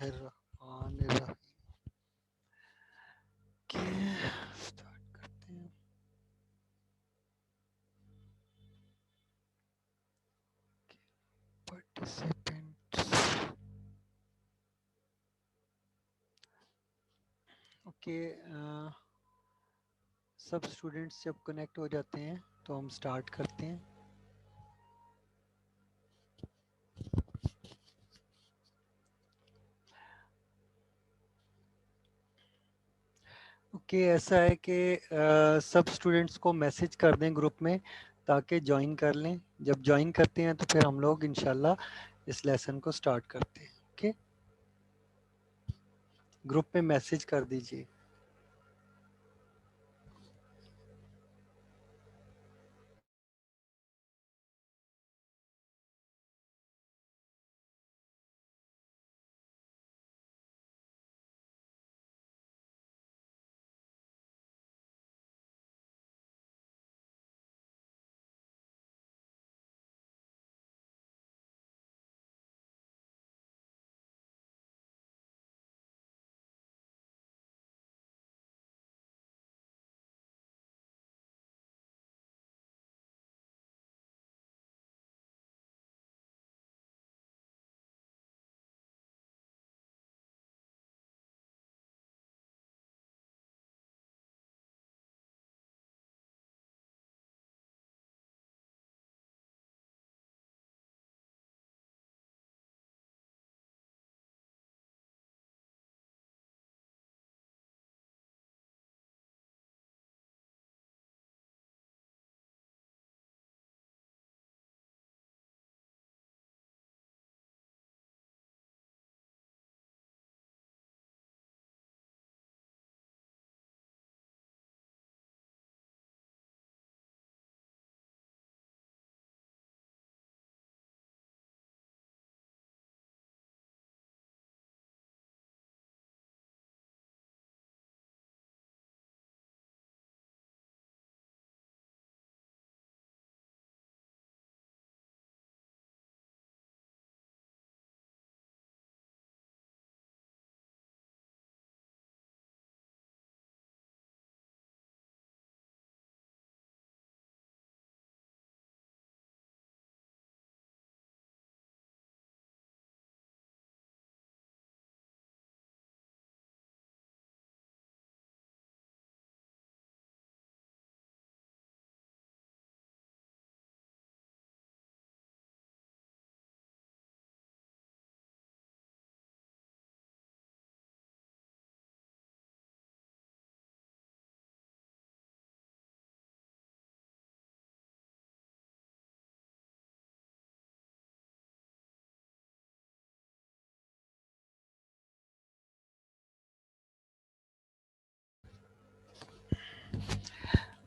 बिस्मिल्लाहिर्रहमानिर्रहीम। के स्टार्ट करते हैं। पार्टिसिपेंट्स। ओके, सब स्टूडेंट्स जब कनेक्ट हो जाते हैं तो हम स्टार्ट करते हैं। ओके, ऐसा है कि सब स्टूडेंट्स को मैसेज कर दें ग्रुप में ताकि ज्वाइन कर लें। जब ज्वाइन करते हैं तो फिर हम लोग इंशाल्लाह इस लेसन को स्टार्ट करते हैं। ओके, ग्रुप में मैसेज कर दीजिए।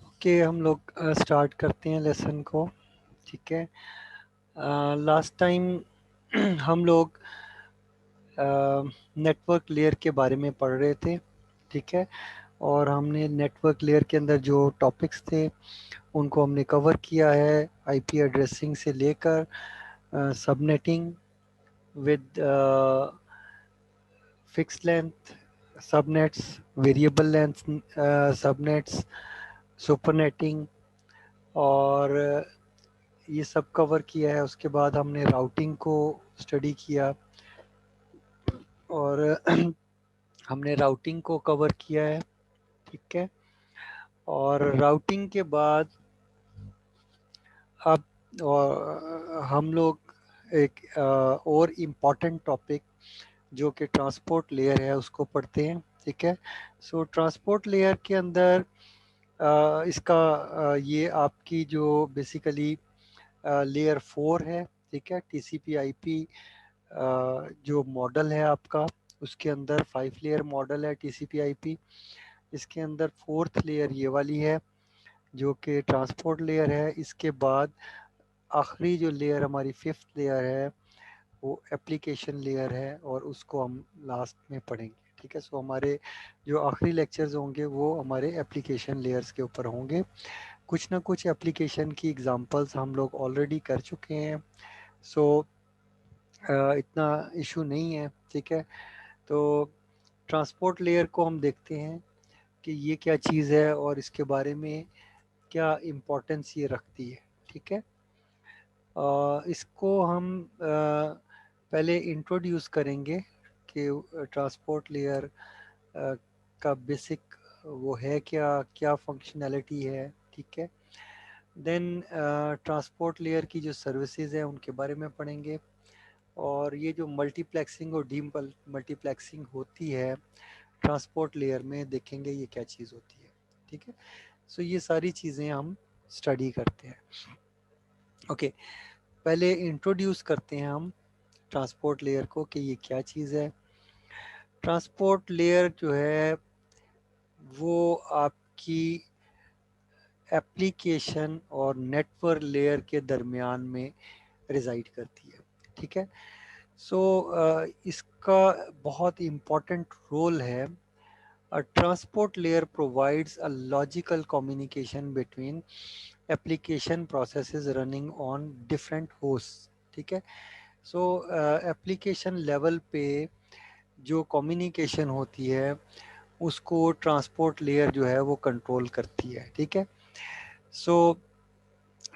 ओके, हम लोग स्टार्ट करते हैं लेसन को। ठीक है, लास्ट टाइम हम लोग नेटवर्क लेयर के बारे में पढ़ रहे थे। ठीक है, और हमने नेटवर्क लेयर के अंदर जो टॉपिक्स थे उनको हमने कवर किया है, आईपी एड्रेसिंग से लेकर subnetting with fix length subnets, variable length subnets, supernetting, और ये सब कवर किया है। उसके बाद हमने राउटिंग को स्टडी किया और हमने राउटिंग को कवर किया है। ठीक है, और राउटिंग के बाद अब हम लोग एक और इम्पॉर्टेंट टॉपिक जो कि ट्रांसपोर्ट लेयर है उसको पढ़ते हैं। ठीक है, सो ट्रांसपोर्ट लेयर के अंदर इसका ये आपकी जो बेसिकली लेयर 4 है। ठीक है, टीसीपी आईपी जो मॉडल है आपका, उसके अंदर 5 लेयर मॉडल है टीसीपी आईपी। इसके अंदर फोर्थ लेयर ये वाली है जो कि ट्रांसपोर्ट लेयर है। इसके बाद आखिरी जो लेयर हमारी फिफ्थ लेयर है वो एप्लीकेशन लेयर है और उसको हम लास्ट में पढ़ेंगे। ठीक है, सो हमारे जो आखिरी लेक्चर्स होंगे वो हमारे एप्लीकेशन लेयर्स के ऊपर होंगे। कुछ ना कुछ एप्लीकेशन की एग्जांपल्स हम लोग ऑलरेडी कर चुके हैं, सो इतना इशू नहीं है। ठीक है, तो ट्रांसपोर्ट लेयर को हम देखते हैं कि ये क्या चीज़ है और इसके बारे में क्या इम्पोर्टेंस ये रखती है। ठीक है, इसको हम पहले इंट्रोड्यूस करेंगे कि ट्रांसपोर्ट लेयर का बेसिक वो है क्या, क्या फंक्शनैलिटी है। ठीक है, देन ट्रांसपोर्ट लेयर की जो सर्विसेज हैं उनके बारे में पढ़ेंगे, और ये जो मल्टीप्लेक्सिंग और डी मल्टीप्लेक्सिंग होती है ट्रांसपोर्ट लेयर में, देखेंगे ये क्या चीज़ होती है। ठीक है, सो ये सारी चीज़ें हम स्टडी करते हैं। ओके, पहले इंट्रोड्यूस करते हैं हम ट्रांसपोर्ट लेयर को कि ये क्या चीज़ है। ट्रांसपोर्ट लेयर जो है वो आपकी एप्लीकेशन और नेटवर्क लेयर के दरमियान में रिजाइड करती है। ठीक है, सो इसका बहुत इम्पोर्टेंट रोल है। A transport layer provides a logical communication between application processes running on different hosts. ठीक है, सो एप्लीकेशन लेवल पे जो कम्युनिकेशन होती है उसको ट्रांसपोर्ट लेयर जो है वो कंट्रोल करती है। ठीक है, सो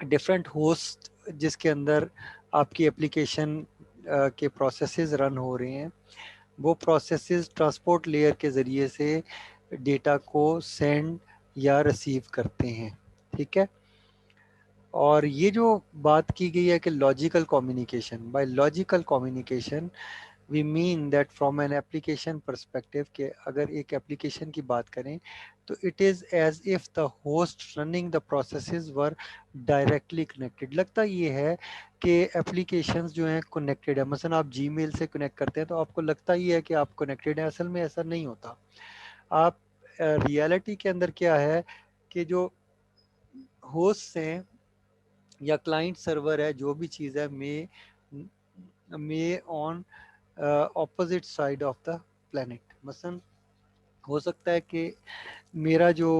डिफरेंट होस्ट जिसके अंदर आपकी एप्लीकेशन के प्रोसेसेस रन हो रहे हैं, वो प्रोसेसेस ट्रांसपोर्ट लेयर के ज़रिए से डेटा को सेंड या रिसीव करते हैं। ठीक है, और ये जो बात की गई है कि logical communication, by logical communication we mean that from an application perspective, के अगर एक एप्लीकेशन की बात करें तो it is as if the host running the processes were directly connected. लगता ये है कि एप्लीकेशंस जो हैं कनेक्टेड है, मसलन आप जीमेल से कनेक्ट करते हैं तो आपको लगता ही है कि आप कनेक्टेड हैं, असल में ऐसा नहीं होता। आप रियलिटी के अंदर क्या है कि जो होस्ट हैं या क्लाइंट सर्वर है, जो भी चीज़ है, may on opposite side of the planet. मसलन हो सकता है कि मेरा जो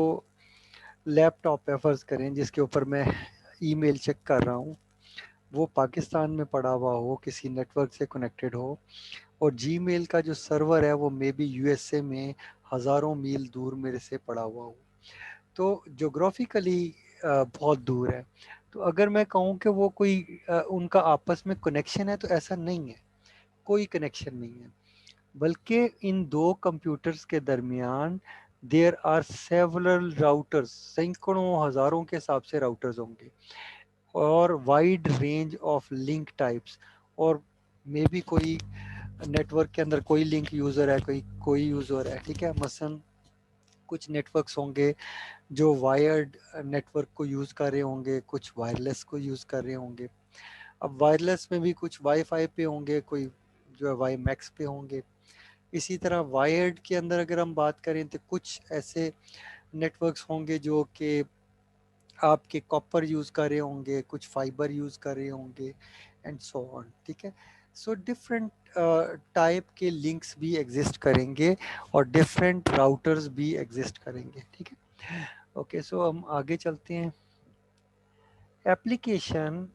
लैपटॉप है फ़र्ज़ करें जिसके ऊपर मैं ईमेल चेक कर रहा हूँ, वो पाकिस्तान में पड़ा हुआ हो, किसी नेटवर्क से कनेक्टेड हो, और जीमेल का जो सर्वर है वो मे बी यूएसए में हज़ारों मील दूर मेरे से पड़ा हुआ हो। तो जोग्राफिकली बहुत दूर है। तो अगर मैं कहूँ कि वो कोई उनका आपस में कनेक्शन है, तो ऐसा नहीं है, कोई कनेक्शन नहीं है। बल्कि इन दो कंप्यूटर्स के दरमियान देयर आर सेवरल राउटर्स, सैकड़ों हज़ारों के हिसाब से राउटर्स होंगे, और wide range of link types, और मे बी कोई नेटवर्क के अंदर कोई लिंक यूज़र है, कोई कोई यूज़र है। ठीक है, मसलन कुछ नेटवर्क्स होंगे जो वायर्ड नेटवर्क को यूज़ कर रहे होंगे, कुछ वायरलेस को यूज़ कर रहे होंगे। अब वायरलेस में भी कुछ वाईफाई पे होंगे, कोई जो है वाई मैक्स पे होंगे। इसी तरह वायर्ड के अंदर अगर हम बात करें तो कुछ ऐसे नेटवर्क्स होंगे जो कि आपके कॉपर यूज़ कर रहे होंगे, कुछ फाइबर यूज़ कर रहे होंगे, एंड सो ऑन। ठीक है, सो डिफरेंट टाइप के लिंक्स भी एग्जिस्ट करेंगे और डिफरेंट राउटर्स भी एग्जिस्ट करेंगे। ठीक है, ओके, सो हम आगे चलते हैं। Application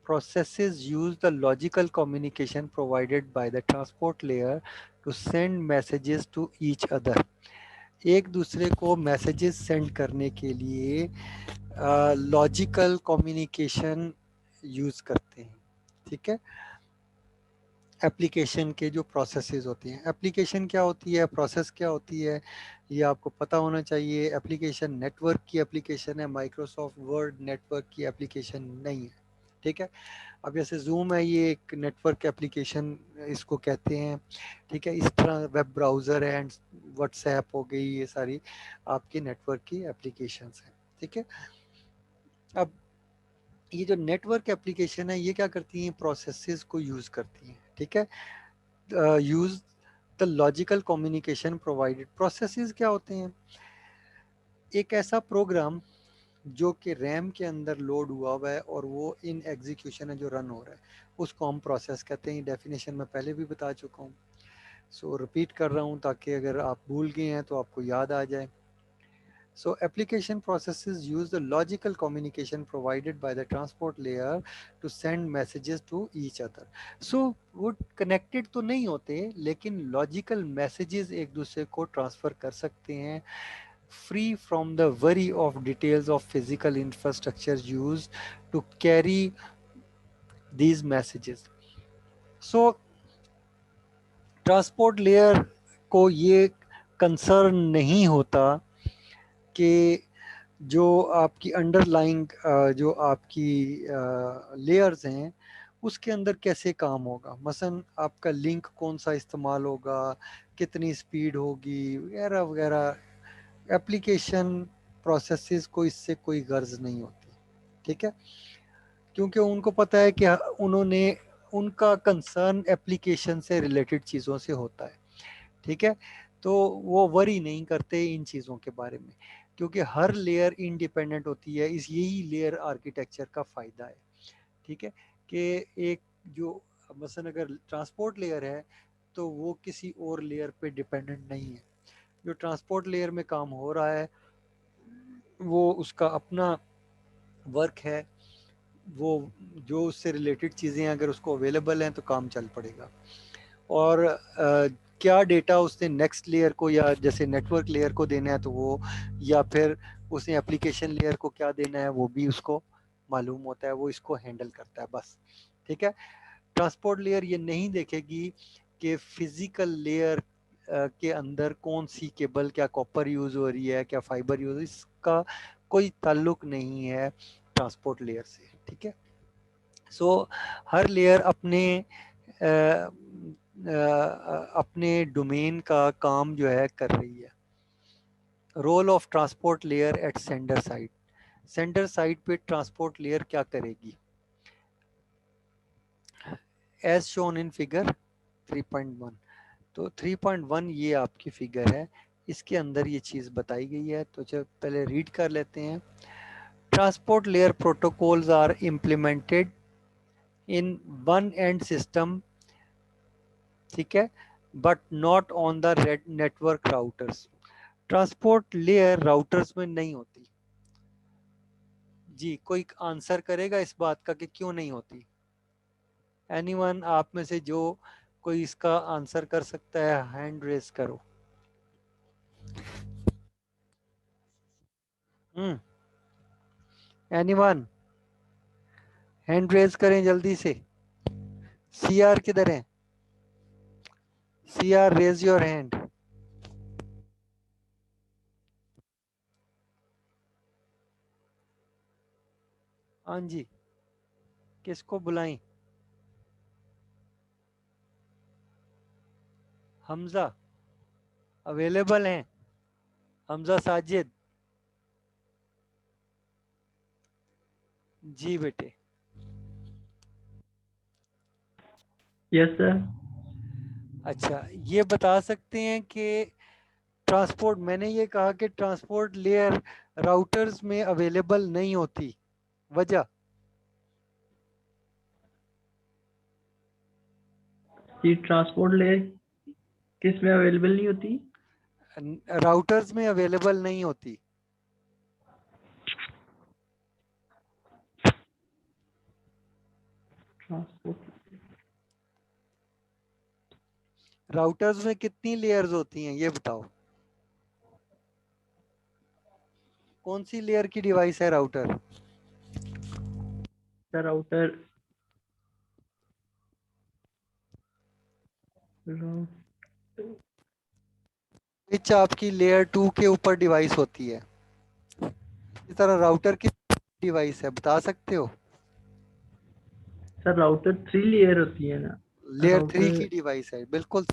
processes use the logical communication provided by the transport layer to send messages to each other। एक दूसरे को मैसेजेस सेंड करने के लिए लॉजिकल कम्युनिकेशन यूज करते हैं। ठीक है, एप्लीकेशन के जो प्रोसेसेस होती हैं, एप्लीकेशन क्या होती है, प्रोसेस क्या होती है, ये आपको पता होना चाहिए। एप्लीकेशन नेटवर्क की एप्लीकेशन है, माइक्रोसॉफ्ट वर्ड नेटवर्क की एप्लीकेशन नहीं है। ठीक है, अब जैसे जूम है, ये एक नेटवर्क एप्लीकेशन इसको कहते हैं। ठीक है, इस तरह वेब ब्राउज़र है एंड व्हाट्सएप हो गई, ये सारी आपकी नेटवर्क की एप्लीकेशंस हैं। ठीक है, अब ये जो नेटवर्क एप्लीकेशन है ये क्या करती हैं, प्रोसेसेस को यूज़ करती हैं। ठीक है, use the logical communication provided. Processes क्या होते हैं, एक ऐसा प्रोग्राम जो कि रैम के अंदर लोड हुआ हुआ है और वो इन एग्जीक्यूशन है, जो रन हो रहा है, उसको हम प्रोसेस कहते हैं। डेफिनेशन मैं पहले भी बता चुका हूँ, सो रिपीट कर रहा हूँ ताकि अगर आप भूल गए हैं तो आपको याद आ जाए। So application processes use the logical communication provided by the transport layer to send messages to each other. So वो connected तो नहीं होते, लेकिन logical messages एक दूसरे को transfer कर सकते हैं, free from the worry of details of physical infrastructure used to carry these messages. So transport layer को ये कंसर्न नहीं होता कि जो आपकी अंडरलाइंग जो आपकी लेयर्स हैं उसके अंदर कैसे काम होगा, मसलन आपका लिंक कौन सा इस्तेमाल होगा, कितनी स्पीड होगी वगैरह वगैरह। एप्लीकेशन प्रोसेसेस को इससे कोई गर्ज नहीं होती, ठीक है, क्योंकि उनको पता है कि उन्होंने उनका कंसर्न एप्लीकेशन से रिलेटेड चीज़ों से होता है, ठीक है। तो वो वरी नहीं करते इन चीज़ों के बारे में, क्योंकि हर लेयर इंडिपेंडेंट होती है। इस यही लेयर आर्किटेक्चर का फ़ायदा है, ठीक है, कि एक जो मसलन अगर ट्रांसपोर्ट लेयर है तो वो किसी और लेयर पे डिपेंडेंट नहीं है। जो ट्रांसपोर्ट लेयर में काम हो रहा है वो उसका अपना वर्क है, वो जो उससे रिलेटेड चीज़ें अगर उसको अवेलेबल हैं तो काम चल पड़ेगा। और क्या डेटा उसने नेक्स्ट लेयर को या जैसे नेटवर्क लेयर को देना है तो वो, या फिर उसने एप्लीकेशन लेयर को क्या देना है वो भी उसको मालूम होता है, वो इसको हैंडल करता है बस, ठीक है। ट्रांसपोर्ट लेयर ये नहीं देखेगी कि फिजिकल लेयर के अंदर कौन सी केबल, क्या कॉपर यूज हो रही है क्या फाइबर यूज, इसका कोई ताल्लुक नहीं है ट्रांसपोर्ट लेयर से, ठीक है। सो हर लेयर अपने अपने डोमेन का काम जो है कर रही है। Role of transport layer at sender side, sender side पे ट्रांसपोर्ट लेयर क्या करेगी, एज शोन इन फिगर 3.1। तो 3.1 ये आपकी फिगर है, इसके अंदर ये चीज़ बताई गई है, तो जब पहले रीड कर लेते हैं। Transport layer protocols are implemented in one end system, ठीक है, but not on the red network routers. Transport layer routers में नहीं होती। जी, कोई आंसर करेगा इस बात का कि क्यों नहीं होती? एनीवन आप में से जो कोई इसका आंसर कर सकता है हैंड रेज करो। एनीवन हैंड रेज करें जल्दी से। सीआर किधर है? CR raise your hand. हाँ जी, किसको बुलाएं? हमजा अवेलेबल हैं? हमजा साजिद? जी बेटे। Yes sir. अच्छा, ये बता सकते हैं कि ट्रांसपोर्ट, मैंने ये कहा कि ट्रांसपोर्ट लेयर राउटर्स में अवेलेबल नहीं होती, वजह? जी, ट्रांसपोर्ट लेयर किस में अवेलेबल नहीं होती? राउटर्स में अवेलेबल नहीं होती। ट्रांसपोर्ट राउटर्स में कितनी लेयर्स होती हैं ये बताओ? कौन सी लेयर की डिवाइस है राउटर? सर राउटर विच आपकी लेयर 2 के ऊपर डिवाइस होती है? इस तरह राउटर की डिवाइस है, बता सकते हो? सर राउटर 3 लेयर होती है ना लेयर 3 राउटर। की डिवाइस है, बिल्कुल।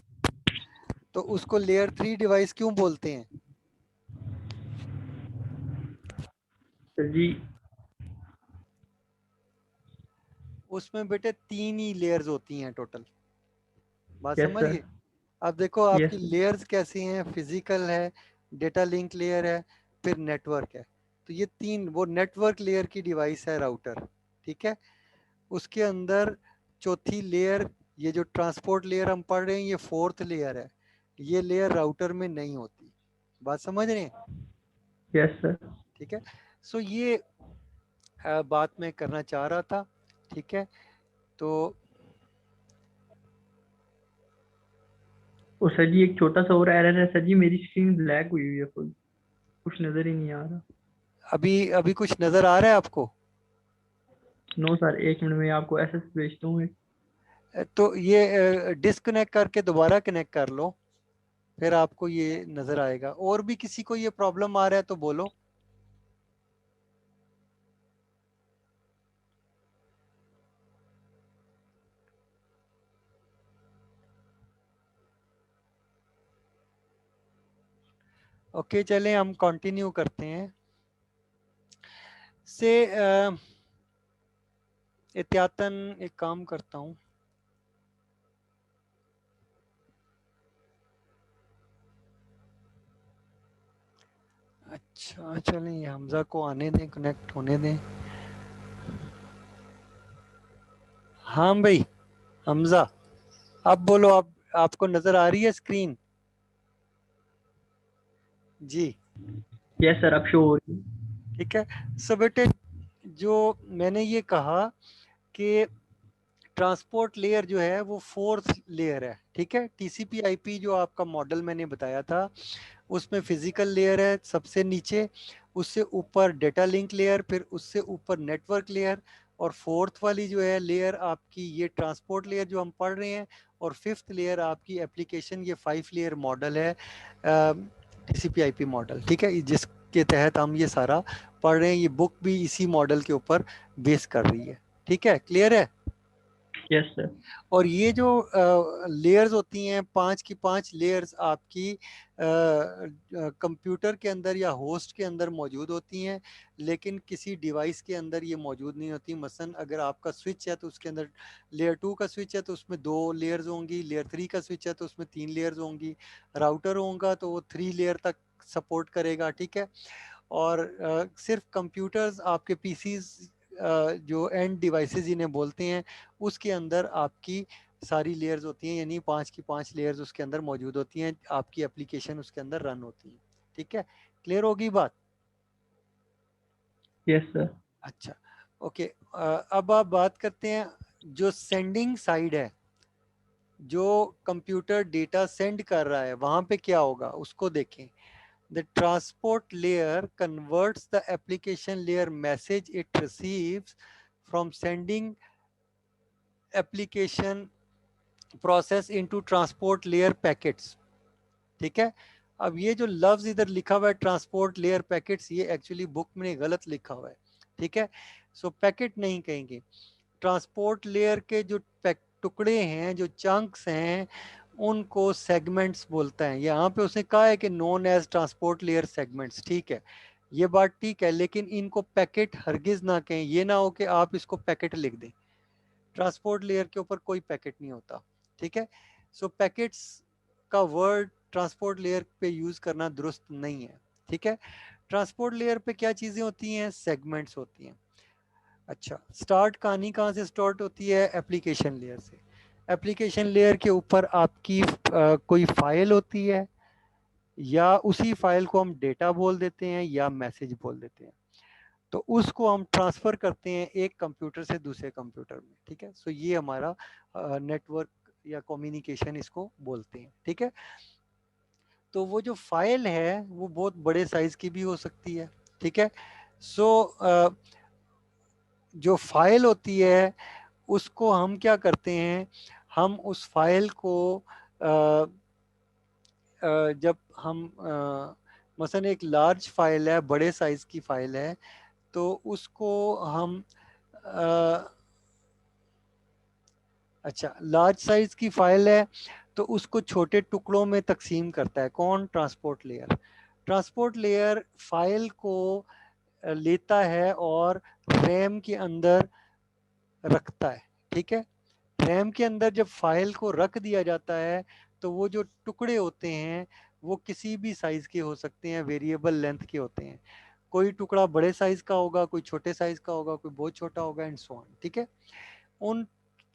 तो उसको लेयर 3 डिवाइस क्यों बोलते हैं? सर जी। उसमें बेटे 3 ही लेयर्स होती हैं टोटल, बात यस समझ सर। गए? अब देखो आपकी यस लेयर्स कैसी हैं, फिजिकल है, डेटा लिंक लेयर है, फिर नेटवर्क है। तो ये तीन, वो नेटवर्क लेयर की डिवाइस है राउटर, ठीक है। उसके अंदर चौथी लेयर, ये जो ट्रांसपोर्ट लेयर हम पढ़ रहे हैं ये फोर्थ लेयर है, ये लेयर राउटर में नहीं होती, बात समझ रहे हैं? Yes sir. ठीक है, सो ये बात मैं करना चाह रहा था। ठीक है, तो और सर जी एक छोटा सा और एरर है सर जी, मेरी स्क्रीन ब्लैक हुई हुई है फुल, कुछ नजर ही नहीं आ रहा। अभी अभी कुछ नज़र आ रहा है आपको? नो सर, एक मिनट में आपको एसएस भेजता हूँ। तो ये डिस्कनेक्ट करके दोबारा कनेक्ट कर लो, फिर आपको ये नज़र आएगा। और भी किसी को ये प्रॉब्लम आ रहा है तो बोलो। ओके, चलें हम कंटिन्यू करते हैं। से एहतियातन एक काम करता हूँ। अच्छा चलें, ये हमजा को आने दें, कनेक्ट होने दें। हाँ भाई, हमजा, अब बोलो। आप, आपको नज़र आ रही है स्क्रीन? जी, यस सर, अब शो हो रही है। ठीक है। सो बेटे, जो मैंने ये कहा कि ट्रांसपोर्ट लेयर जो है वो फोर्थ लेयर है। ठीक है, टीसीपी आईपी जो आपका मॉडल मैंने बताया था, उसमें फिजिकल लेयर है सबसे नीचे, उससे ऊपर डेटा लिंक लेयर, फिर उससे ऊपर नेटवर्क लेयर, और फोर्थ वाली जो है लेयर आपकी ये ट्रांसपोर्ट लेयर जो हम पढ़ रहे हैं, और फिफ्थ लेयर आपकी एप्लीकेशन। ये 5 लेयर मॉडल है, टीसीपी आईपी मॉडल। ठीक है, जिसके तहत हम ये सारा पढ़ रहे हैं। ये बुक भी इसी मॉडल के ऊपर बेस कर रही है। ठीक है, क्लियर है? Yes sir. और ये जो लेयर्स होती हैं, 5 की 5 लेयर्स आपकी कंप्यूटर के अंदर या होस्ट के अंदर मौजूद होती हैं, लेकिन किसी डिवाइस के अंदर ये मौजूद नहीं होती। मसलन अगर आपका स्विच है तो उसके अंदर लेयर 2 का स्विच है तो उसमें 2 लेयर्स होंगी, लेयर 3 का स्विच है तो उसमें 3 लेयर्स होंगी, राउटर होगा तो वो 3 लेयर तक सपोर्ट करेगा। ठीक है, और सिर्फ कंप्यूटर्स, आपके पीसीज, जो एंड डिवाइसेस जिन्हें बोलते हैं, उसके अंदर आपकी सारी लेयर्स होती हैं, यानी 5 की 5 लेयर्स उसके अंदर मौजूद होती हैं, आपकी एप्लीकेशन उसके अंदर रन होती है। ठीक है, क्लियर होगी बात? Yes sir. अच्छा, ओके। अब आप बात करते हैं जो सेंडिंग साइड है, जो कंप्यूटर डेटा सेंड कर रहा है, वहां पे क्या होगा उसको देखें। The transport layer converts the application layer message it receives from sending application process into transport layer packets। ठीक है, अब ये जो लफ्ज इधर लिखा हुआ है ट्रांसपोर्ट लेयर पैकेट्स, ये एक्चुअली बुक में गलत लिखा हुआ है। ठीक है, सो पैकेट नहीं कहेंगे। ट्रांसपोर्ट लेयर के जो टुकड़े हैं, जो चंक्स हैं, उनको सेगमेंट्स बोलता है। यहाँ पे उसने कहा है कि known as transport layer segments. ठीक है, ये बात ठीक है, लेकिन इनको पैकेट हरगिज ना कहें। ये ना हो कि आप इसको पैकेट लिख दें, ट्रांसपोर्ट लेयर के ऊपर कोई पैकेट नहीं होता। ठीक है, सो पैकेट्स का वर्ड ट्रांसपोर्ट लेयर पे यूज करना दुरुस्त नहीं है। ठीक है, ट्रांसपोर्ट लेयर पे क्या चीजें होती हैं? सेगमेंट्स होती हैं। अच्छा, स्टार्ट कहानी कहाँ से स्टार्ट होती है? एप्लीकेशन लेयर से। एप्लीकेशन लेयर के ऊपर आपकी कोई फाइल होती है, या उसी फाइल को हम डेटा बोल देते हैं या मैसेज बोल देते हैं। तो उसको हम ट्रांसफर करते हैं एक कंप्यूटर से दूसरे कंप्यूटर में। ठीक है, सो ये हमारा नेटवर्क या कम्युनिकेशन इसको बोलते हैं। ठीक है, तो वो जो फाइल है वो बहुत बड़े साइज की भी हो सकती है। ठीक है, सो जो फाइल होती है उसको हम क्या करते हैं, हम उस फाइल को अ, जब हम मसलन एक लार्ज फाइल है, बड़े साइज की फाइल है, तो उसको हम अच्छा, लार्ज साइज की फाइल है तो उसको छोटे टुकड़ों में तकसीम करता है कौन? Transport layer. Transport layer file को लेता है और रैम के अंदर रखता है। ठीक है, रैम के अंदर जब फाइल को रख दिया जाता है तो वो जो टुकड़े होते हैं वो किसी भी साइज के हो सकते हैं, वेरिएबल लेंथ के होते हैं। कोई टुकड़ा बड़े साइज का होगा, कोई छोटे साइज का होगा, कोई बहुत छोटा होगा, एंड सो ऑन। ठीक है, उन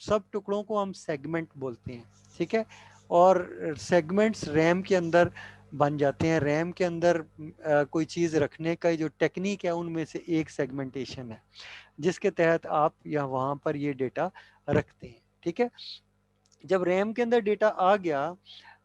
सब टुकड़ों को हम सेगमेंट बोलते हैं। ठीक है, और सेगमेंट्स रैम के अंदर बन जाते हैं। रैम के अंदर कोई चीज़ रखने का जो टेक्निक है उनमें से एक सेगमेंटेशन है, जिसके तहत आप या वहाँ पर ये डेटा रखते हैं। ठीक है, जब रैम के अंदर डेटा आ गया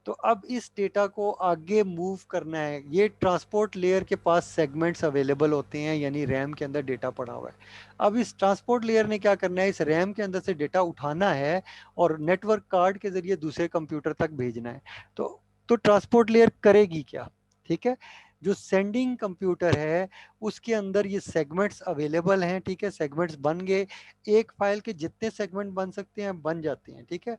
तो अब इस डेटा को आगे मूव करना है। ये ट्रांसपोर्ट लेयर के पास सेगमेंट्स अवेलेबल होते हैं, यानी रैम के अंदर डेटा पड़ा हुआ है। अब इस ट्रांसपोर्ट लेयर ने क्या करना है, इस रैम के अंदर से डेटा उठाना है और नेटवर्क कार्ड के जरिए दूसरे कंप्यूटर तक भेजना है। तो ट्रांसपोर्ट लेयर करेगी क्या? ठीक है, जो सेंडिंग कंप्यूटर है उसके अंदर ये सेगमेंट्स अवेलेबल हैं। ठीक है, सेगमेंट्स बन गए, एक फाइल के जितने सेगमेंट बन सकते हैं बन जाते हैं। ठीक है,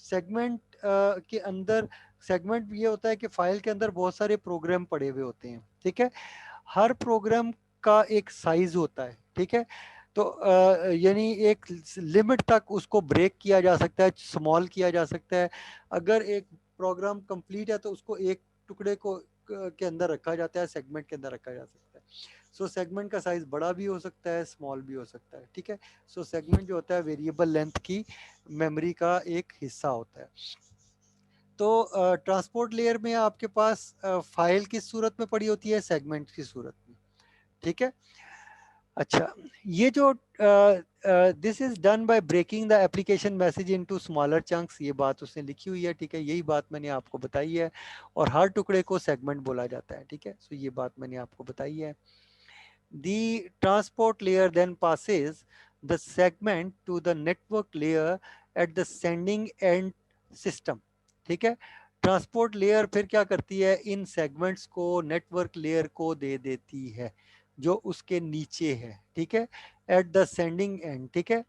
सेगमेंट के अंदर सेगमेंट ये होता है कि फाइल के अंदर बहुत सारे प्रोग्राम पड़े हुए होते हैं। ठीक है, हर प्रोग्राम का एक साइज होता है। ठीक है, तो यानी एक लिमिट तक उसको ब्रेक किया जा सकता है, स्मॉल किया जा सकता है। अगर एक प्रोग्राम कंप्लीट है तो उसको एक टुकड़े को के अंदर रखा जाता है, सेगमेंट के अंदर रखा जा सकता है। सो सेगमेंट का साइज बड़ा भी हो सकता है, स्मॉल भी हो सकता है। ठीक है, सो सेगमेंट जो होता है वेरिएबल लेंथ की मेमोरी का एक हिस्सा होता है। तो ट्रांसपोर्ट लेयर में आपके पास फाइल किस सूरत में पड़ी होती है, सेगमेंट की सूरत में। ठीक है, अच्छा, ये जो this is done by breaking the application message into smaller chunks, ये बात उसने लिखी हुई है। ठीक है, यही बात मैंने आपको बताई है, और हर टुकड़े को सेगमेंट बोला जाता है। ठीक है, सो ये बात मैंने आपको बताई है। The transport layer then passes the segment to the network layer at the sending end system. ठीक है, ट्रांसपोर्ट लेयर फिर क्या करती है, इन सेगमेंट्स को नेटवर्क लेयर को दे देती है जो उसके नीचे है। ठीक है, एट द सेंडिंग एंड। ठीक है,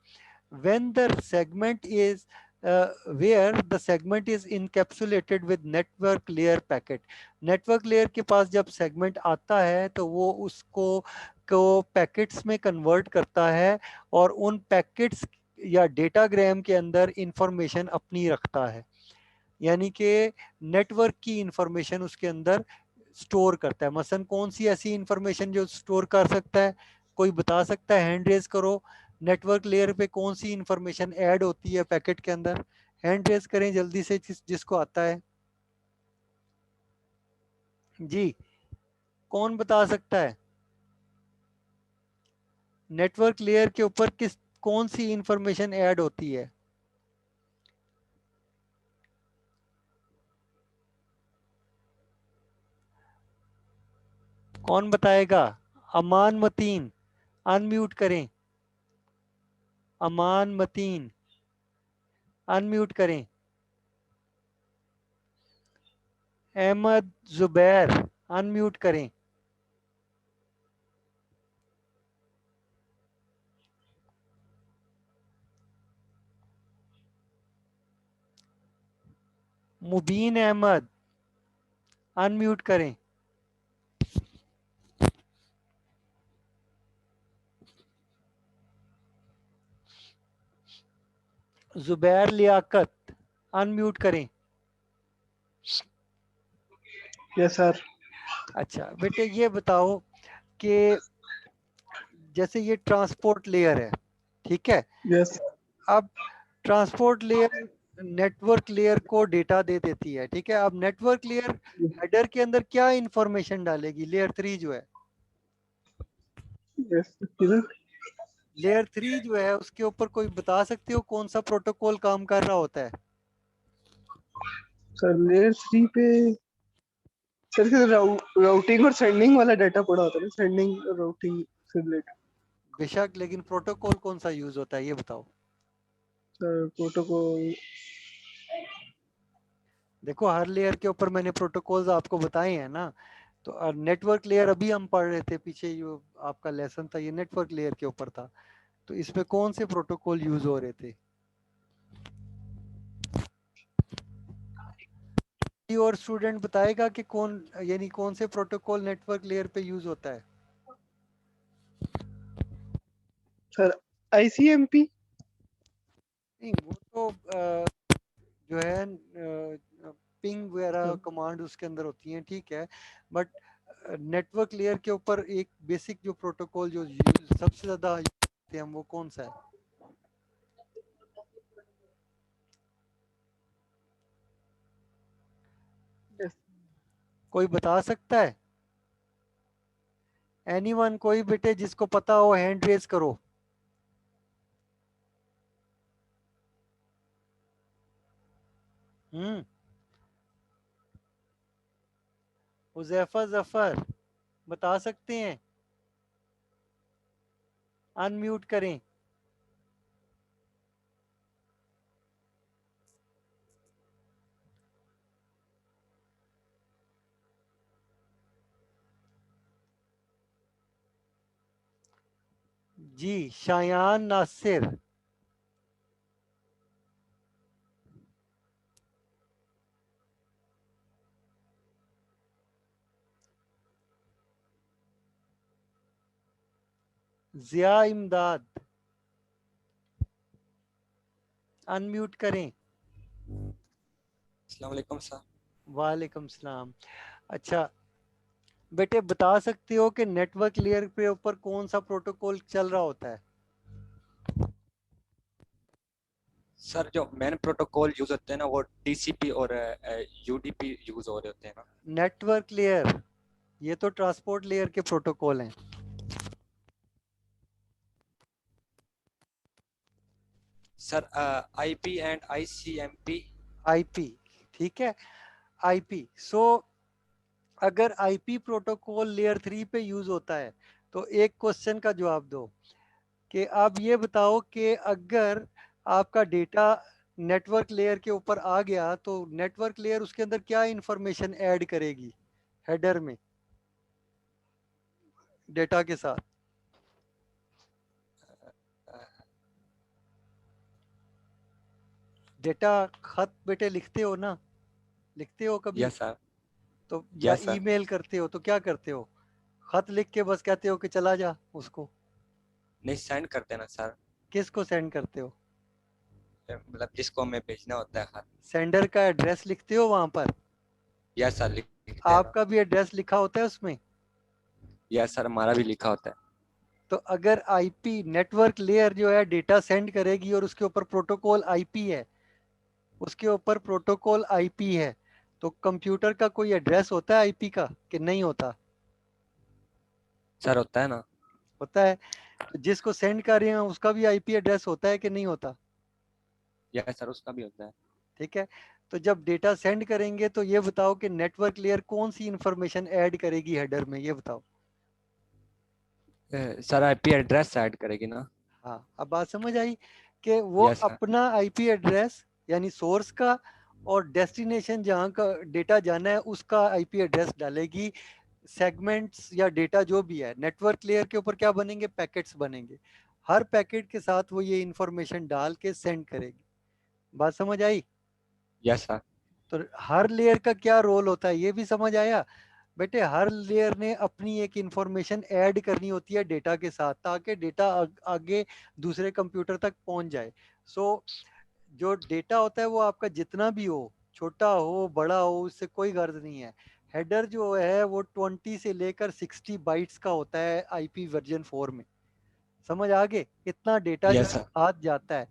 when the segment is where the segment is encapsulated with network layer packet, network layer के पास जब सेगमेंट आता है तो वो उसको को पैकेट्स में कन्वर्ट करता है और उन पैकेट्स या डेटाग्राम के अंदर इंफॉर्मेशन अपनी रखता है, यानी कि नेटवर्क की इंफॉर्मेशन उसके अंदर स्टोर करता है। मसलन कौन सी ऐसी इंफॉर्मेशन जो स्टोर कर सकता है, कोई बता सकता है? हैंड रेज करो, नेटवर्क लेयर पे कौन सी इंफॉर्मेशन ऐड होती है पैकेट के अंदर? हैंड रेज करें जल्दी से जिसको आता है जी, कौन बता सकता है नेटवर्क लेयर के ऊपर किस कौन सी इंफॉर्मेशन ऐड होती है? कौन बताएगा? अमान मतीन, अनम्यूट करें। अमान मतीन, अनम्यूट करें। अहमद जुबैर, अनम्यूट करें। मुबीन अहमद, अनम्यूट करें। जुबैर लियाकत, अनम्यूट करें। Yes sir. अच्छा बेटे, ये बताओ कि जैसे ये ट्रांसपोर्ट लेयर है, ठीक है, यस अब ट्रांसपोर्ट लेयर नेटवर्क लेयर को डेटा दे देती है। ठीक है, अब नेटवर्क लेयर हेडर के अंदर क्या इंफॉर्मेशन डालेगी? लेयर 3 जो है, यस किधर लेयर 3 जो है उसके ऊपर कोई बता सकते हो कौन सा प्रोटोकॉल काम कर रहा होता है? सर? लेयर 3 पे सर राउटिंग और सेंडिंग वाला डाटा पड़ा होता है ना, सेंडिंग और राउटिंग से रिलेटेड। बेशक, लेकिन प्रोटोकॉल कौन सा यूज होता है ये बताओ। सर प्रोटोकॉल देखो, हर लेयर के ऊपर मैंने प्रोटोकॉल्स आपको बताए हैं ना। तो नेटवर्क लेयर अभी हम पढ़ रहे थे, पीछे जो आपका लेसन था ये नेटवर्क लेयर के ऊपर था। तो इसमें कौन से प्रोटोकॉल यूज हो रहे थे? कोई और स्टूडेंट बताएगा कि कौन, यानी कौन से प्रोटोकॉल नेटवर्क लेयर पे यूज होता है? Sir ICMP. नहीं, वो तो जो है पिंग वगैरह कमांड उसके अंदर होती हैं, ठीक है। बट नेटवर्क लेयर के ऊपर एक बेसिक जो प्रोटोकॉल जो सबसे ज्यादा यूज करते हैं वो कौन सा है? यस कोई बता सकता है? एनीवन, कोई बेटे जिसको पता हो हैंड रेज करो। हुजैफा जफर बता सकते हैं? अनम्यूट करें। जी, शायान नासिर। जिया इमदाद, अनम्यूट करें। अस्सलाम वालेकुम सर। वालेकुम सलाम। अच्छा बेटे, बता सकते हो कि नेटवर्क लेयर पे ऊपर कौन सा प्रोटोकॉल चल रहा होता है? सर जो मेन प्रोटोकॉल यूज होते हैं ना वो टीसीपी और यूडीपी यूज हो रहे होते हैं ना। नेटवर्क लेयर, ये तो ट्रांसपोर्ट लेयर के प्रोटोकॉल हैं। Sir IP and ICMP. IP, ठीक है। आईपी, सो अगर आईपी प्रोटोकॉल लेयर 3 पे यूज होता है तो एक क्वेश्चन का जवाब दो कि आप ये बताओ कि अगर आपका डेटा नेटवर्क लेयर के ऊपर आ गया तो नेटवर्क लेयर उसके अंदर क्या इंफॉर्मेशन ऐड करेगी हेडर में डेटा के साथ? डेटा खत बेटे लिखते हो ना, लिखते हो कभी? Yes sir. तो या यस सर। ईमेल करते हो तो क्या करते हो? खत लिख के बस कहते हो कि चला जा उसको? नहीं सेंड करते हैं ना सर, किसको सेंड करते हो? मतलब जिसको हमें भेजना होता है खत। सेंडर का एड्रेस लिखते हो वहां पर? यस सर लिखते हैं ना। आपका भी एड्रेस लिखा होता है उसमें? यस सर हमारा भी लिखा होता है। तो अगर आईपी नेटवर्क लेयर जो है डेटा सेंड करेगी और उसके ऊपर प्रोटोकॉल आईपी है, उसके ऊपर प्रोटोकॉल आईपी है, तो कंप्यूटर का कोई एड्रेस होता है आईपी का कि नहीं होता? सर होता है ना। होता है। तो जिसको सेंड कर रहे हैं उसका भी आईपी एड्रेस होता है कि नहीं होता? यस सर उसका भी होता है। ठीक है। तो जब डेटा सेंड करेंगे तो ये बताओ कि नेटवर्क लेयर कौन सी इंफॉर्मेशन ऐड करेगी हेडर में, ये बताओ। सर आईपी एड्रेस ऐड करेगी ना। हाँ, अब बात समझ आई कि वो यस सर। अपना आईपी एड्रेस यानी सोर्स का और डेस्टिनेशन जहाँ का डेटा जाना है उसका आईपी एड्रेस डालेगी। सेगमेंट्स या डेटा जो भी है नेटवर्क लेयर के ऊपर क्या बनेंगे, पैकेट्स बनेंगे। हर पैकेट के साथ वो ये इंफॉर्मेशन डाल के सेंड करेगी। बात समझ आई? Yes sir. तो हर लेयर का क्या रोल होता है ये भी समझ आया? बेटे हर लेयर ने अपनी एक इंफॉर्मेशन ऐड करनी होती है डेटा के साथ ताकि डेटा आगे दूसरे कंप्यूटर तक पहुंच जाए। सो जो डेटा होता है वो आपका जितना भी हो, छोटा हो बड़ा हो, उससे कोई गर्ज नहीं है। हेडर जो है वो 20 से लेकर 60 बाइट्स का होता है आईपी वर्जन 4 में। समझ आ गए? इतना डेटा जो यस है सर। हाथ जाता है।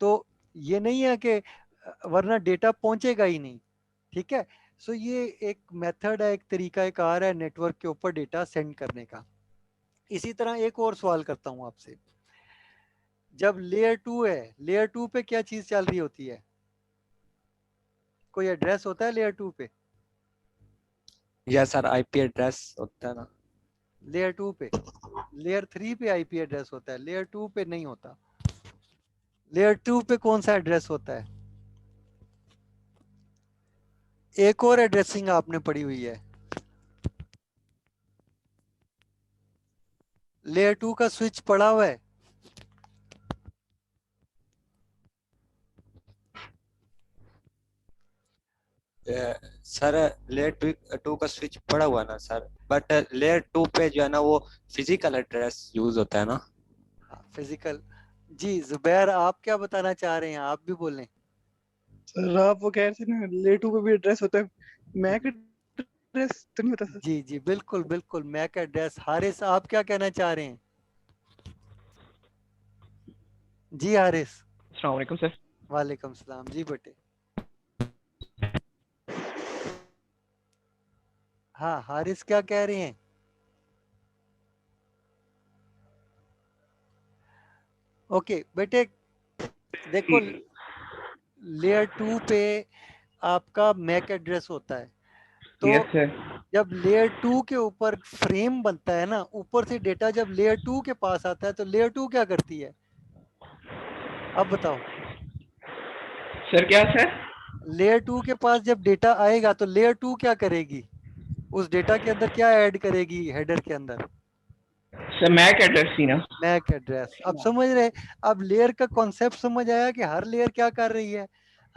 तो ये नहीं है कि वरना डेटा पहुंचेगा ही नहीं। ठीक है। सो ये एक मेथड है, एक तरीका कार है नेटवर्क के ऊपर डेटा सेंड करने का। इसी तरह एक और सवाल करता हूं आपसे। जब लेयर 2 है, लेयर 2 पे क्या चीज चल रही होती है? कोई एड्रेस होता है लेयर 2 पे? यस सर आईपी एड्रेस होता है ना। लेयर 2 पे? लेयर 3 पे आईपी एड्रेस होता है, लेयर 2 पे नहीं होता। लेयर 2 पे कौन सा एड्रेस होता है? एक और एड्रेसिंग आपने पढ़ी हुई है, लेयर 2 का स्विच पड़ा हुआ है। सर लेयर टू का स्विच पड़ा हुआ है ना सर, बट लेयर टू पे जो है ना वो फिजिकल एड्रेस यूज होता है ना। फिजिकल। जी जुबैर, आप क्या बताना चाह रहे हैं? आप भी बोलें। सर आप वो कह रहे थे ना लेयर 2 पे भी एड्रेस होता है, मैक एड्रेस तो नहीं होता सर? जी जी बिल्कुल बिल्कुल, मैक एड्रेस। हारिस, आप क्या कहना चाह रहे हैं? जी हारिस। अस्सलाम वालेकुम सर। वालेकुम सलाम जी बेटे। हाँ हारिस क्या कह रहे हैं? ओके बेटे, देखो लेयर 2 पे आपका मैक एड्रेस होता है। तो यस सर। जब लेयर 2 के ऊपर फ्रेम बनता है ना, ऊपर से डेटा जब लेयर 2 के पास आता है तो लेयर 2 क्या करती है? अब बताओ। सर क्या सर? लेयर 2 के पास जब डेटा आएगा तो लेयर 2 क्या करेगी? उस डेटा के अंदर क्या ऐड करेगी? हेडर के अंदर सर मैक एड्रेस थी ना। MAC address. अब समझ रहे? अब लेयर का कॉन्सेप्ट समझ आया कि हर लेयर क्या कर रही है?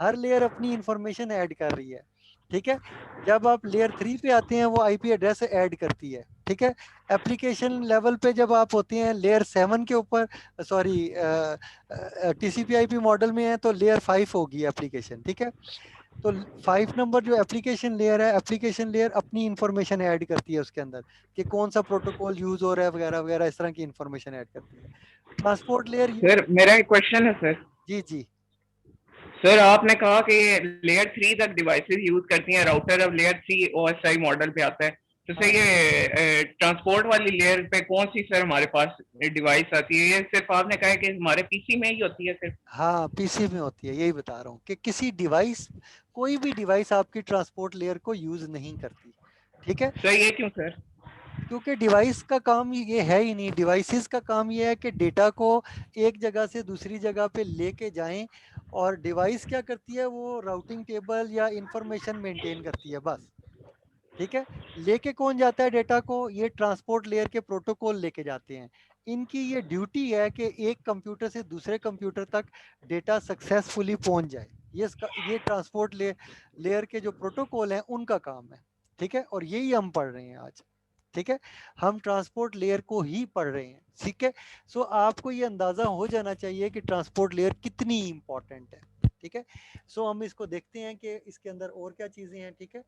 हर लेयर अपनी इंफॉर्मेशन ऐड कर रही है। ठीक है। जब आप लेयर 3 पे आते हैं वो आईपी एड्रेस ऐड करती है। ठीक है। एप्लीकेशन लेवल पे जब आप होते हैं लेयर 7 के ऊपर, सॉरी टीसीपी आईपी मॉडल में है तो लेयर 5 होगी एप्लीकेशन। ठीक है। तो 5 नंबर जो एप्लीकेशन लेयर है, एप्लीकेशन लेयर अपनी इंफॉर्मेशन ऐड करती है उसके अंदर कि कौन सा प्रोटोकॉल यूज हो रहा है वगैरह वगैरह, इस तरह की इंफॉर्मेशन ऐड करती है। Transport layer use. सर मेरा एक क्वेश्चन है सर। जी जी। सर आपने कहा कि लेयर 3 तक डिवाइसेस यूज करती हैं राउटर, अब लेयर 3 ओएसआई मॉडल पे आता है, तो सर ये ट्रांसपोर्ट वाली लेयर पे कौन सी सर हमारे पास डिवाइस आती है? ये सिर्फ आपने कहा है कि हमारे पीसी में ही होती है सिर्फ? हाँ पीसी में होती है, यही बता रहा हूँ कि किसी डिवाइस, कोई भी डिवाइस आपकी ट्रांसपोर्ट लेयर को यूज नहीं करती। ठीक है। सर ये क्यों सर? क्योंकि डिवाइस का काम ये है ही नहीं। डिवाइसेस का काम ये है कि डेटा को एक जगह से दूसरी जगह पे लेके जाएं, और डिवाइस क्या करती है? वो राउटिंग टेबल या इंफॉर्मेशन मेंटेन करती है बस। ठीक है। लेके कौन जाता है डेटा को? ये ट्रांसपोर्ट लेयर के प्रोटोकॉल लेके जाते हैं। इनकी ये ड्यूटी है कि एक कंप्यूटर से दूसरे कंप्यूटर तक डेटा सक्सेसफुली पहुंच जाए। ये ट्रांसपोर्ट लेयर के जो प्रोटोकॉल हैं उनका काम है। ठीक है। और यही हम पढ़ रहे हैं आज। ठीक है। हम ट्रांसपोर्ट लेयर को ही पढ़ रहे हैं। ठीक है। सो आपको ये अंदाजा हो जाना चाहिए कि ट्रांसपोर्ट लेयर कितनी इंपॉर्टेंट है। ठीक है। सो हम इसको देखते हैं कि इसके अंदर और क्या चीजें हैं। ठीक है।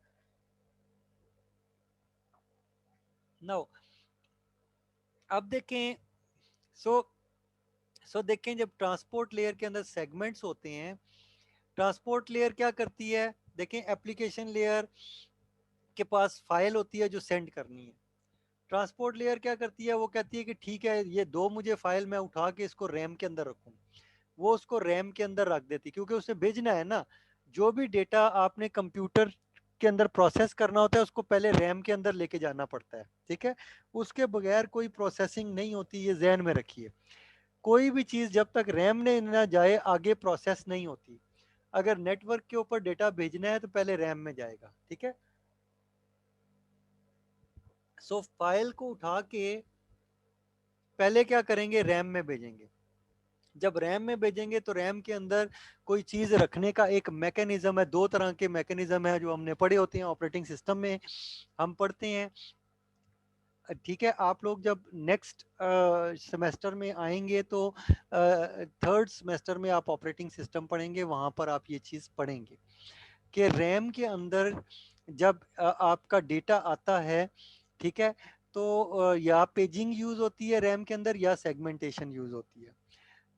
नाउ अब देखें। सो देखें, जब ट्रांसपोर्ट लेयर के अंदर सेगमेंट्स होते हैं, ट्रांसपोर्ट लेयर क्या करती है? देखें, एप्लीकेशन लेयर के पास फाइल होती है जो सेंड करनी है। ट्रांसपोर्ट लेयर क्या करती है? वो कहती है कि ठीक है, ये दो मुझे फाइल, मैं उठा के इसको रैम के अंदर रखूं। वो उसको रैम के अंदर रख देती, क्योंकि उसे भेजना है ना। जो भी डेटा आपने कंप्यूटर के अंदर प्रोसेस करना होता है उसको पहले रैम के अंदर लेके जाना पड़ता है। ठीक है। उसके बगैर कोई प्रोसेसिंग नहीं होती, ये जहन में रखिए। कोई भी चीज जब तक रैम ने ना जाए आगे प्रोसेस नहीं होती। अगर नेटवर्क के ऊपर डेटा भेजना है तो पहले रैम में जाएगा। ठीक है। सो फाइल को उठा के पहले क्या करेंगे? रैम में भेजेंगे। जब रैम में भेजेंगे तो रैम के अंदर कोई चीज रखने का एक मैकेनिज्म है। दो तरह के मैकेनिज्म है जो हमने पढ़े होते हैं ऑपरेटिंग सिस्टम में, हम पढ़ते हैं। ठीक है। आप लोग जब नेक्स्ट सेमेस्टर में आएंगे तो थर्ड सेमेस्टर में आप ऑपरेटिंग सिस्टम पढ़ेंगे, वहां पर आप ये चीज पढ़ेंगे कि रैम के अंदर जब आपका डेटा आता है, ठीक है, तो या पेजिंग यूज होती है रैम के अंदर या सेगमेंटेशन यूज होती है।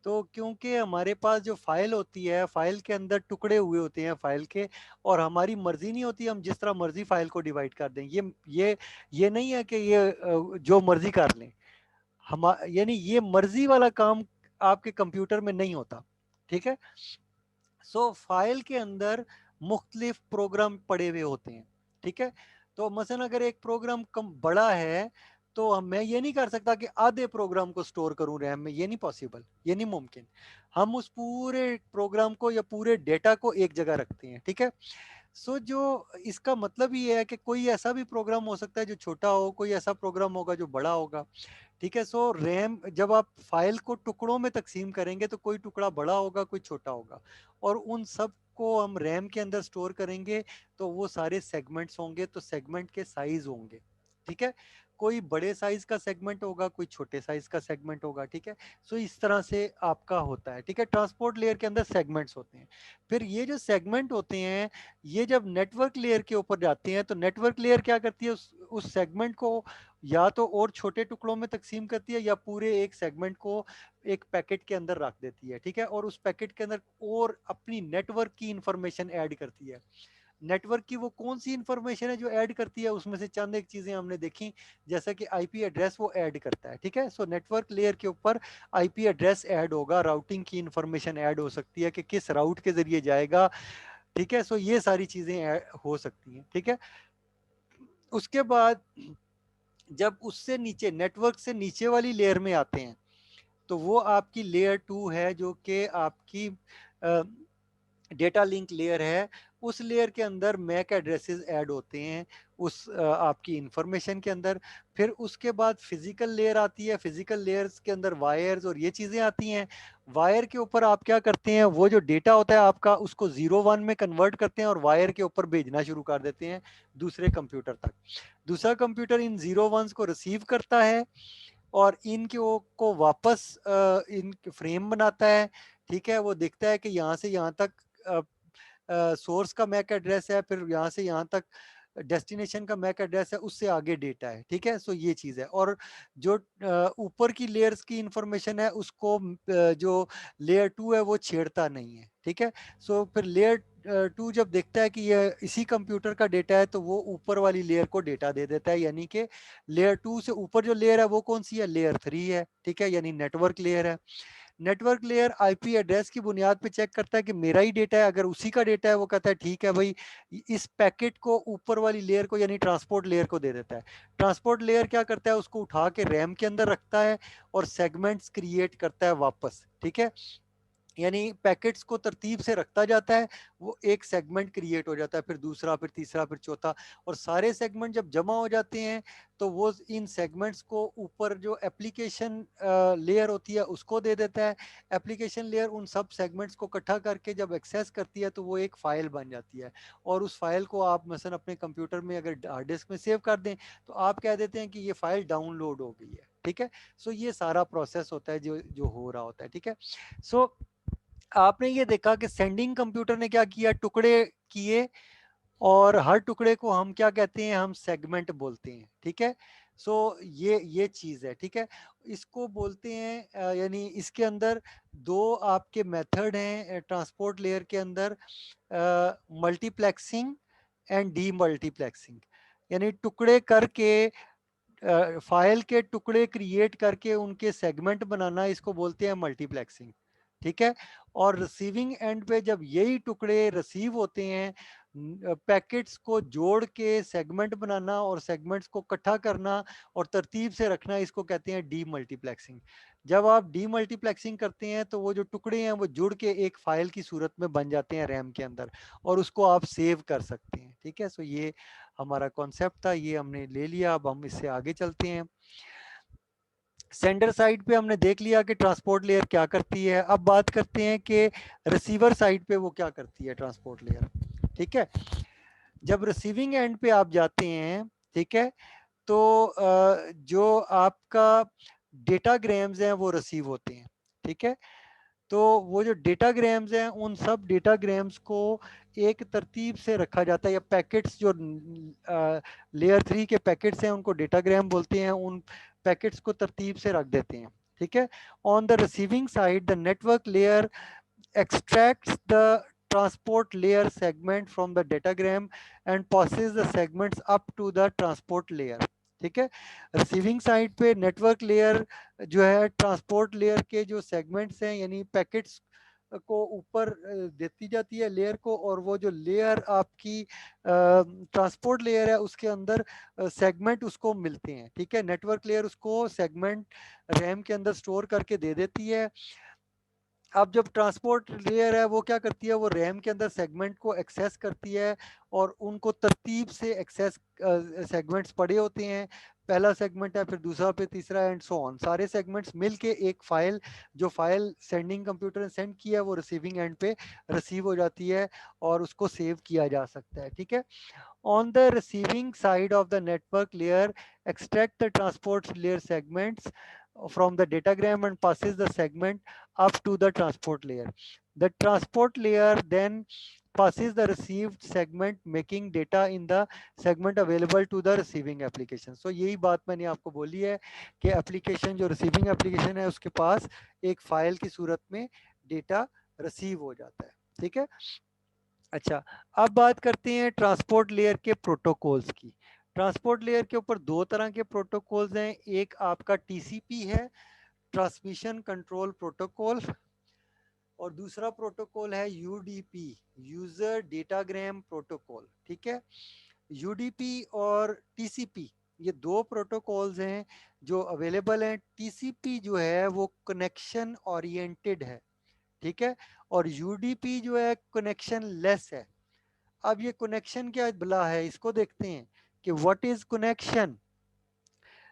तो क्योंकि हमारे पास जो फाइल होती है, फाइल के अंदर टुकड़े हुए होते हैं फाइल के, और हमारी मर्जी नहीं होती, हम जिस तरह मर्जी फाइल को डिवाइड कर दें। ये नहीं है कि ये जो मर्जी कर लें। हम यानी ये मर्जी वाला काम आपके कंप्यूटर में नहीं होता। ठीक है। सो फाइल के अंदर मुख्तलिफ प्रोग्राम पड़े हुए होते हैं। ठीक है। तो मसलन अगर एक प्रोग्राम कम बड़ा है तो मैं ये नहीं कर सकता कि आधे प्रोग्राम को स्टोर करूं रैम में, ये नहीं पॉसिबल, ये नहीं मुमकिन। हम उस पूरे प्रोग्राम को या पूरे डेटा को एक जगह रखते हैं। ठीक है। सो जो इसका मतलब ये है कि कोई ऐसा भी प्रोग्राम हो सकता है जो छोटा हो, कोई ऐसा प्रोग्राम होगा जो बड़ा होगा। ठीक है। सो रैम, जब आप फाइल को टुकड़ों में तकसीम करेंगे तो कोई टुकड़ा बड़ा होगा, कोई छोटा होगा, और उन सब को हम रैम के अंदर स्टोर करेंगे तो वो सारे सेगमेंट्स होंगे, तो सेगमेंट के साइज होंगे। ठीक है। कोई बड़े साइज का सेगमेंट होगा, कोई छोटे साइज का सेगमेंट होगा। ठीक है। सो इस तरह से आपका होता है। ठीक है। ट्रांसपोर्ट लेयर के अंदर सेगमेंट्स होते हैं। फिर ये जो सेगमेंट होते हैं, ये जब नेटवर्क लेयर के ऊपर जाते हैं तो नेटवर्क लेयर क्या करती है? उस सेगमेंट को या तो और छोटे टुकड़ों में तकसीम करती है या पूरे एक सेगमेंट को एक पैकेट के अंदर रख देती है। ठीक है। और उस पैकेट के अंदर और अपनी नेटवर्क की इंफॉर्मेशन ऐड करती है। नेटवर्क की वो कौन सी इंफॉर्मेशन है जो ऐड करती है, उसमें से चंद एक चीजें हमने देखी, जैसा कि आईपी एड्रेस वो ऐड करता है, ठीक है। सो नेटवर्क लेयर के ऊपर आईपी एड्रेस ऐड होगा, राउटिंग की इंफॉर्मेशन ऐड हो सकती है कि किस राउट के जरिए जाएगा, ठीक है। सो ये सारी चीजें हो सकती हैं, ठीक है। उसके बाद जब उससे नीचे, नेटवर्क से नीचे वाली लेयर में आते हैं, तो वो आपकी लेयर 2 है, जो कि आपकी डेटा लिंक लेयर है। उस लेयर के अंदर मैक एड्रेसेस ऐड होते हैं उस आपकी इंफॉर्मेशन के अंदर। फिर उसके बाद फिजिकल लेयर आती है, फिजिकल लेयर्स के अंदर वायर्स और ये चीज़ें आती हैं। वायर के ऊपर आप क्या करते हैं, वो जो डेटा होता है आपका उसको 0-1 में कन्वर्ट करते हैं और वायर के ऊपर भेजना शुरू कर देते हैं दूसरे कंप्यूटर तक। दूसरा कंप्यूटर इन 0-1s को रिसीव करता है और इनके को वापस इन फ्रेम बनाता है, ठीक है। वो देखता है कि यहाँ से यहाँ तक सोर्स का मैक एड्रेस है, फिर यहाँ से यहाँ तक डेस्टिनेशन का मैक एड्रेस है, उससे आगे डेटा है, ठीक है। सो ये चीज़ है। और जो ऊपर की लेयर्स की इंफॉर्मेशन है उसको जो लेयर 2 है वो छेड़ता नहीं है, ठीक है। सो फिर लेयर 2 जब देखता है कि ये इसी कंप्यूटर का डेटा है, तो वो ऊपर वाली लेयर को डेटा दे देता है, यानी कि लेयर 2 से ऊपर जो लेयर है वो कौन सी है, लेयर 3 है, ठीक है, यानी नेटवर्क लेयर है। नेटवर्क लेयर आईपी एड्रेस की बुनियाद पे चेक करता है कि मेरा ही डेटा है, अगर उसी का डेटा है वो कहता है ठीक है भाई, इस पैकेट को ऊपर वाली लेयर को यानी ट्रांसपोर्ट लेयर को दे देता है। ट्रांसपोर्ट लेयर क्या करता है, उसको उठा के रैम के अंदर रखता है और सेगमेंट्स क्रिएट करता है वापस, ठीक है। यानी पैकेट्स को तरतीब से रखता जाता है, वो एक सेगमेंट क्रिएट हो जाता है, फिर दूसरा, फिर तीसरा, फिर चौथा, और सारे सेगमेंट जब जमा हो जाते हैं तो वो इन सेगमेंट्स को ऊपर जो एप्लीकेशन लेयर होती है उसको दे देता है। एप्लीकेशन लेयर उन सब सेगमेंट्स को इकट्ठा करके जब एक्सेस करती है तो वो एक फाइल बन जाती है, और उस फाइल को आप मसलन अपने कंप्यूटर में अगर हार्ड डिस्क में सेव कर दें तो आप कह देते हैं कि ये फाइल डाउनलोड हो गई है, ठीक है। सो ये सारा प्रोसेस होता है जो जो हो रहा होता है, ठीक है। सो आपने ये देखा कि सेंडिंग कंप्यूटर ने क्या किया, टुकड़े किए, और हर टुकड़े को हम क्या कहते हैं, हम सेगमेंट बोलते हैं, ठीक है। सो ये चीज है, ठीक है। इसको बोलते हैं यानी इसके अंदर दो आपके मेथड हैं ट्रांसपोर्ट लेयर के अंदर, मल्टीप्लेक्सिंग एंड डी मल्टीप्लेक्सिंग। यानी टुकड़े करके फाइल के टुकड़े क्रिएट करके उनके सेगमेंट बनाना, इसको बोलते हैं मल्टीप्लेक्सिंग, ठीक है। और रिसीविंग एंड पे जब यही टुकड़े रिसीव होते हैं, पैकेट्स को जोड़ के सेगमेंट बनाना और सेगमेंट्स को इकट्ठा करना और तरतीब से रखना, इसको कहते हैं डी मल्टीप्लेक्सिंग। जब आप डी मल्टीप्लेक्सिंग करते हैं तो वो जो टुकड़े हैं वो जुड़ के एक फाइल की सूरत में बन जाते हैं रैम के अंदर, और उसको आप सेव कर सकते हैं, ठीक है। सो ये हमारा कॉन्सेप्ट था, ये हमने ले लिया। अब हम इससे आगे चलते हैं। सेंडर साइड पे हमने देख लिया कि ट्रांसपोर्ट लेयर क्या करती है। अब बात करते हैं कि रिसीवर साइड पे वो क्या करती है ट्रांसपोर्ट लेयर, ठीक है। जब रिसीविंग एंड पे आप जाते हैं, ठीक है, तो जो आपका डेटाग्राम्स हैं वो रिसीव होते हैं, ठीक है। तो वो जो डेटाग्राम्स हैं उन सब डेटाग्राम्स को एक तरतीब से रखा जाता है, या पैकेट्स जो लेयर 3 के पैकेट्स हैं उनको डेटाग्राम बोलते हैं, उन पैकेट्स को तरतीब से रख देते हैं, ठीक है। On the receiving side the network layer extracts the transport layer segment from the datagram and passes the segments up to the transport layer, ठीक है। रिसीविंग साइड पे नेटवर्क लेयर जो है ट्रांसपोर्ट लेयर के जो सेगमेंट्स हैं यानी packets को ऊपर देती जाती है लेयर को, और वो जो लेयर आपकी ट्रांसपोर्ट लेयर है उसके अंदर सेगमेंट उसको मिलते हैं, ठीक है। नेटवर्क लेयर उसको सेगमेंट रैम के अंदर स्टोर करके दे देती है। अब जब ट्रांसपोर्ट लेयर है वो क्या करती है, वो रैम के अंदर सेगमेंट को एक्सेस करती है और उनको तरतीब से एक्सेस सेगमेंट्स पड़े होते हैं, पहला सेगमेंट है, फिर दूसरा, फिर तीसरा, एंड सो ऑन। सारे सेगमेंट्स मिलके एक फाइल, जो फाइल सेंडिंग कंप्यूटर ने सेंड किया है वो रिसीविंग एंड पे रिसीव हो जाती है और उसको सेव किया जा सकता है, ठीक है। On the receiving side of the network layer, extract the transport layer segments from the datagram and passes the segment up to the transport layer. The transport layer then passes the received segment, making data in the segment available to the receiving application. So यही बात मैंने आपको बोली है कि application जो receiving application है उसके पास एक फाइल की सूरत में डेटा रिसीव हो जाता है, ठीक है। अच्छा, अब बात करते हैं ट्रांसपोर्ट लेयर के प्रोटोकॉल्स की। ट्रांसपोर्ट लेयर के ऊपर दो तरह के प्रोटोकॉल्स हैं, एक आपका टीसीपी है, ट्रांसमिशन कंट्रोल प्रोटोकॉल, और दूसरा प्रोटोकॉल है यूडीपी, यूजर डेटाग्राम प्रोटोकॉल। ठीक है, यूडीपी और टीसीपी ये दो प्रोटोकॉल्स हैं जो अवेलेबल हैं। टीसीपी जो है वो कनेक्शन ओरिएंटेड है, ठीक है, और यूडीपी जो है कनेक्शन लेस है। अब ये कनेक्शन क्या भला है, इसको देखते हैं कि व्हाट इज कनेक्शन।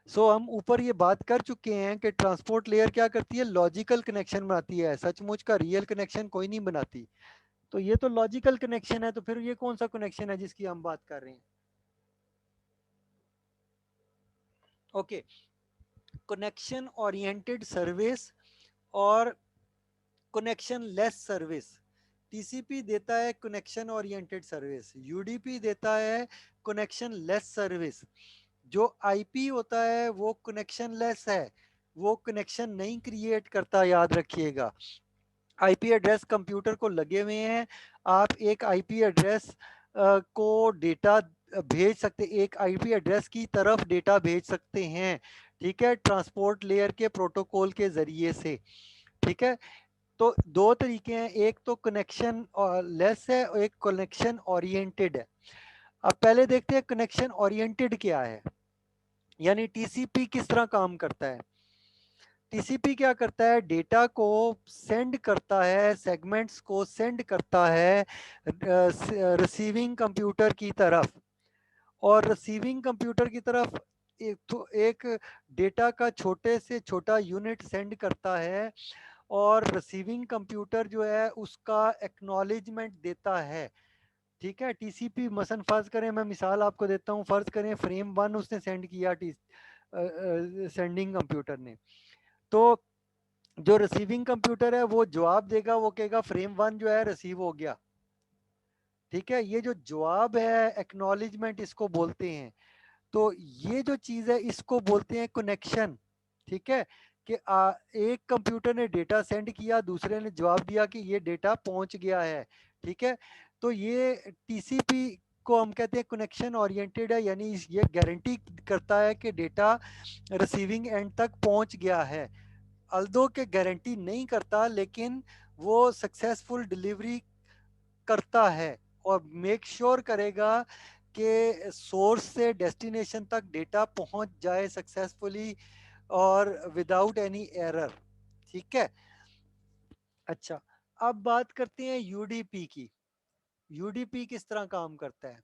सो हम ऊपर ये बात कर चुके हैं कि ट्रांसपोर्ट लेयर क्या करती है, लॉजिकल कनेक्शन बनाती है, सचमुच का रियल कनेक्शन कोई नहीं बनाती। तो ये तो लॉजिकल कनेक्शन है, तो फिर ये कौन सा कनेक्शन है जिसकी हम बात कर रहे हैं? ओके, कनेक्शन ओरिएंटेड सर्विस और कनेक्शन लेस सर्विस। टीसीपी देता है कनेक्शन ओरिएंटेड सर्विस, यूडीपी देता है कनेक्शन लेस सर्विस। जो आईपी होता है वो कनेक्शन लेस है, वो कनेक्शन नहीं क्रिएट करता, याद रखिएगा। आईपी एड्रेस कंप्यूटर को लगे हुए हैं, आप एक आईपी एड्रेस को डेटा भेज सकते, एक आईपी एड्रेस की तरफ डेटा भेज सकते हैं, ठीक है, ट्रांसपोर्ट लेयर के प्रोटोकॉल के जरिए से। ठीक है, तो दो तरीके हैं, एक तो कनेक्शन लेस है और एक कनेक्शन ओरिएंटेड है। अब पहले देखते हैं कनेक्शन ओरिएंटेड क्या है, यानी टीसीपी किस तरह काम करता है। टीसीपी क्या करता है, डेटा को सेंड करता है, सेगमेंट्स को सेंड करता है रिसीविंग कंप्यूटर की तरफ, और रिसीविंग कंप्यूटर की तरफ एक डेटा का छोटे से छोटा यूनिट सेंड करता है, और रिसीविंग कंप्यूटर जो है उसका एक्नॉलेजमेंट देता है। ठीक है, टीसीपी मसन फर्ज करें, मैं मिसाल आपको देता हूँ, फर्ज करें फ्रेम 1 उसने सेंड किया सेंडिंग कंप्यूटर ने, तो जो रिसीविंग कंप्यूटर है वो जवाब देगा, वो कहेगा फ्रेम 1 जो है रिसीव हो गया। ठीक है, ये जो जवाब है एक्नॉलेजमेंट इसको बोलते हैं। तो ये जो चीज है इसको बोलते हैं कनेक्शन। ठीक है, कि एक कंप्यूटर ने डेटा सेंड किया, दूसरे ने जवाब दिया कि ये डेटा पहुंच गया है। ठीक है, तो ये टीसीपी को हम कहते हैं कनेक्शन ओरिएंटेड है, यानी ये गारंटी करता है कि डेटा रिसीविंग एंड तक पहुंच गया है। अल्दो के गारंटी नहीं करता, लेकिन वो सक्सेसफुल डिलीवरी करता है और मेक श्योर करेगा कि सोर्स से डेस्टिनेशन तक डेटा पहुंच जाए सक्सेसफुली और विदाउट एनी एरर। ठीक है, अच्छा, अब बात करते हैं यूडीपी की। यूडीपी किस तरह काम करता है?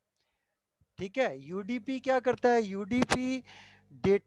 ठीक है, यूडीपी क्या करता है, यूडीपी डेटा